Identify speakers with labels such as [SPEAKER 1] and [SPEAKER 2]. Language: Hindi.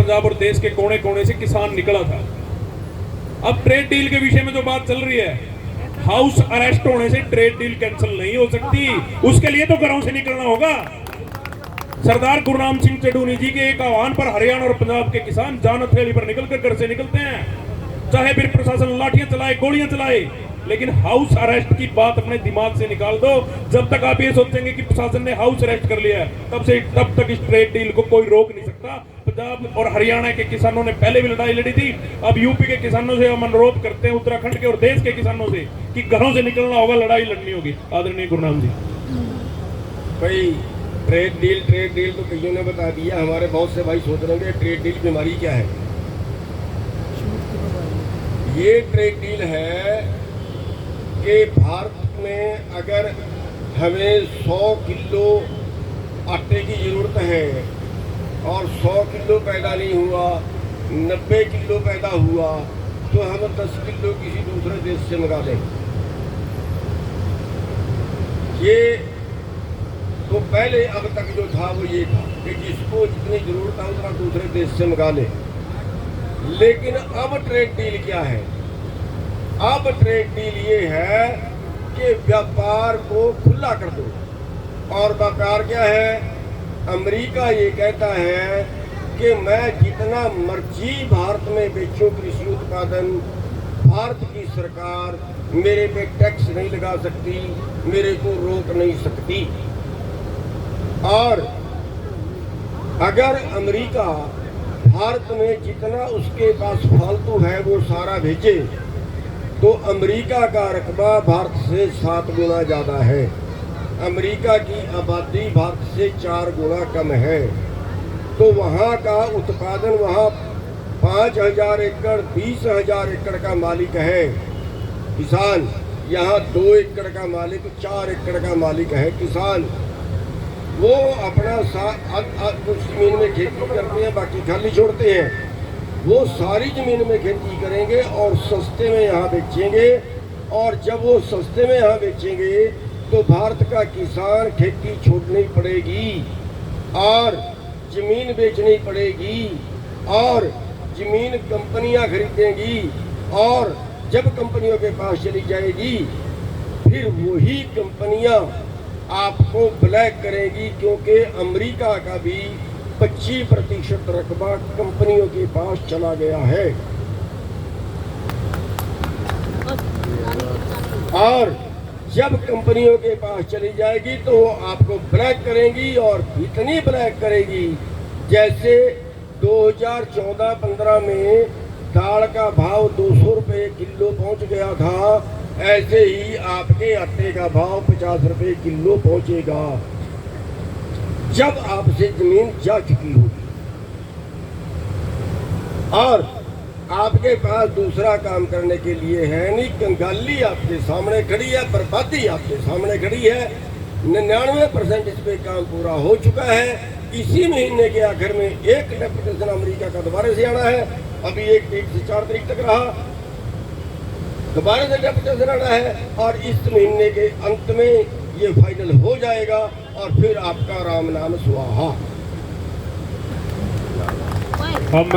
[SPEAKER 1] पंजाब और देश के कोने कोने से किसान निकला था। अब ट्रेड डील के विषय में जो बात चल रही है, हाउस अरेस्ट होने से ट्रेड डील कैंसिल नहीं हो सकती, उसके लिए तो घरों से निकलना होगा। सरदार गुरनाम सिंह चड्ढूनी जी के एक आह्वान पर हरियाणा और पंजाब के किसान जान हथेली पर निकलकर घर से निकलते हैं, चाहे फिर प्रशासन लाठियां चलाए, गोलियां चलाए, लेकिन हाउस अरेस्ट की बात अपने दिमाग से निकाल दो। जब तक आप ये सोचेंगे कि प्रशासन ने हाउस अरेस्ट कर लिया है, तब तक इस ट्रेड डील को कोई रोक नहीं सकता। पंजाब और हरियाणा के किसानों ने पहले भी लड़ाई लड़ी थी, अब यूपी के किसानों से हम अनुरोध करते हैं, उत्तराखंड के और देश के किसानों से, कि घरों से निकलना होगा, लड़ाई लड़नी होगी। आदरणीय गुरनाम जी।
[SPEAKER 2] भाई ट्रेड डील तो कईयों ने बता दिया, हमारे बहुत से भाई सोच रहे हैं ट्रेड डील बीमारी क्या है। ये ट्रेड डील है कि भारत में अगर हमें 100 किलो आटे की ज़रूरत है और 100 किलो पैदा नहीं हुआ, 90 किलो पैदा हुआ, तो हम 10 किलो किसी दूसरे देश से मंगा लें। ये तो पहले अब तक जो था वो ये था कि जिसको जितनी ज़रूरत है उतना दूसरे देश से मंगा ले। लेकिन अब ट्रेड डील क्या है? अब ट्रेड डील ये है कि व्यापार को खुला कर दो। और व्यापार क्या है? अमेरिका ये कहता है कि मैं जितना मर्जी भारत में बेचूं कृषि उत्पादन, भारत की सरकार मेरे पे टैक्स नहीं लगा सकती, मेरे को रोक नहीं सकती। और अगर अमेरिका भारत में जितना उसके पास फालतू है वो सारा भेजे, तो अमेरिका का रकबा भारत से 7 गुना ज़्यादा है। अमेरिका की आबादी भारत से 4 गुना कम है, तो वहाँ का उत्पादन, वहाँ 5,000 एकड़ 20,000 एकड़ का मालिक है किसान, यहाँ 2 एकड़ का मालिक, 4 एकड़ का मालिक है किसान। वो अपना कुछ ज़मीन में खेती करते हैं, बाकी खाली छोड़ते हैं। वो सारी ज़मीन में खेती करेंगे और सस्ते में यहाँ बेचेंगे। और जब वो सस्ते में यहाँ बेचेंगे तो भारत का किसान खेती छोड़नी पड़ेगी और ज़मीन बेचनी पड़ेगी और ज़मीन कंपनियाँ खरीदेंगी। और जब कंपनियों के पास चली जाएगी, फिर वही कंपनियाँ आपको ब्लैक करेगी, क्योंकि अमेरिका का भी 25% रकबा कंपनियों के पास चला गया है। और जब कंपनियों के पास चली जाएगी तो वो आपको ब्लैक करेंगी, और इतनी ब्लैक करेगी जैसे 2014-15 में दाल का भाव 200 रुपये किलो पहुंच गया था, ऐसे ही आपके आटे का भाव 50 रुपये किलो पहुंचेगा जब आपसे जमीन जा चुकी होगी। और आपके पास दूसरा काम करने के लिए है नहीं, कंगाली आपके सामने खड़ी है, बर्बादी आपके सामने खड़ी है। 99% इस पे काम पूरा हो चुका है। इसी महीने के आखिर में एक डेपुटेशन अमेरिका का दोबारा से आना है, अभी 1 तारीख से 4 तारीख तक रहा, दोबारा से डेपुटेशन आना है, और इस महीने के अंत में ये फाइनल हो जाएगा, और फिर आपका राम नाम सुहाहा।
[SPEAKER 1] हम